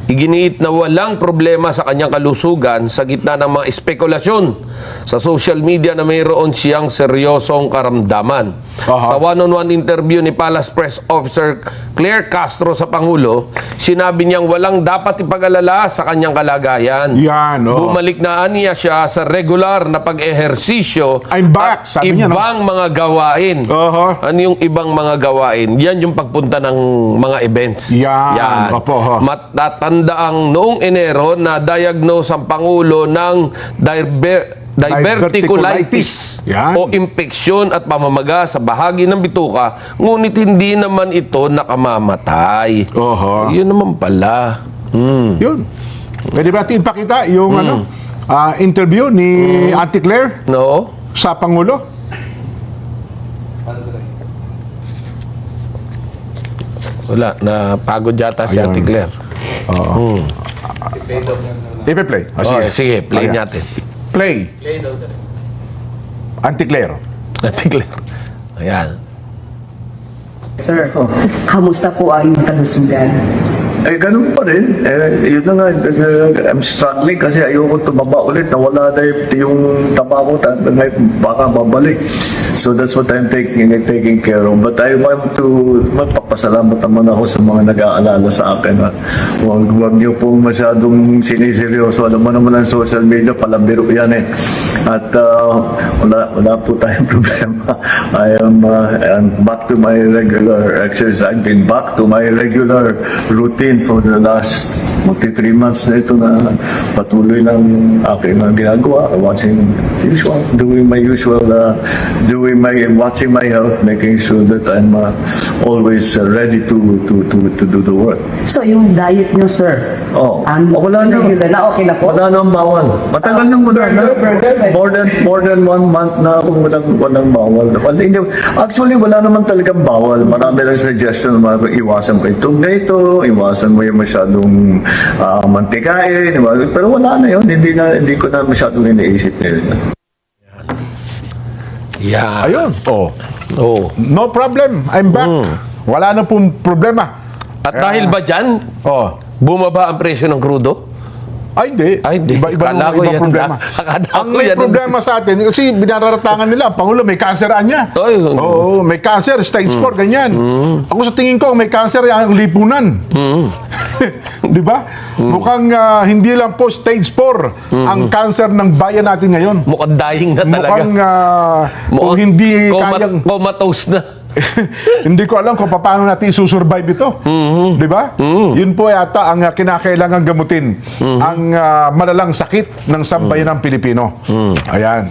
Iginiit na walang problema sa kanyang kalusugan sa gitna ng mga espekulasyon sa social media na mayroon siyang seryosong karamdaman. Sa one-on-one interview ni Palace Press Officer Claire Castro sa Pangulo, sinabi niyang walang dapat ipag-alala sa kanyang kalagayan. Yan, Bumalik na aniya siya sa regular na pag-ehersisyo I'm back, at sabi niya, no? ibang mga gawain. Ano yung ibang mga gawain? Yan yung pagpunta ng mga events. Yan. Opo, ho. Matatanda ang noong Enero na diagnose ang Pangulo ng diverticulitis Yan. o impeksyon at pamamaga sa bahagi ng bituka, ngunit hindi naman ito nakamamatay. Yun naman pala. Yun. Pwede ba natin ipakita yung interview ni Auntie Claire No? sa Pangulo? Wala. Napagod yata si Ayan. Ate Claire. Ipe-play. Okay, sige, play natin. Play. Auntie Claire. Ate Claire. Ayan. Sir, kamusta po ang iyong kalusugan? Ganun pa rin. Yun na nga, I'm struggling kasi ayoko tumaba ulit. Nawala na yung taba ko, baka babalik. So that's what I'm taking care of. But I want to magpapasalamat naman ako sa mga nag-aalala sa akin. Huwag niyo pong masyadong siniseryoso. Alam mo naman ang social media, palabiro yan eh. At wala po tayong problema. I'm back to my regular exercise. I've been back to my regular routine for the last 3 months na ito na patuloy ng aking ginagawa. Watching watching my health, making sure that I'm always ready to do the work. So, yung diet nyo, sir? Wala na. Regular na, okay na po? Wala na ang bawal. Matagal nang wala na. More than 1 month na akong walang bawal. Actually, wala naman talagang bawal. Marami lang suggestion na iwasan ko itong ganito, iwasan mo yung masyadong mantikain. Pero wala na yun. Hindi ko na masyadong iniisip na yun. Yeah. Ayun. Oh. No problem. I'm back. Wala na pong problema. At dahil ba dyan, bumaba ang presyo ng krudo? Ay, hindi. Iba Akala ko yan problema. Ang may yan problema sa atin, kasi binararatangan nila, Pangulo, may cancer niya. Oo, may cancer, stage 4, ganyan. Ako sa tingin ko, may cancer ang lipunan. Di ba? Mukhang hindi lang po stage 4 ang cancer ng bayan natin ngayon. Mukhang dying na talaga. Mukhang kung hindi kayang... Comatose na. Hindi ko alam kung paano natin isusurvive ito. Di ba? Yun po yata ang kinakailangan gamutin. Ang malalang sakit ng sambayan ng Pilipino. Ayan.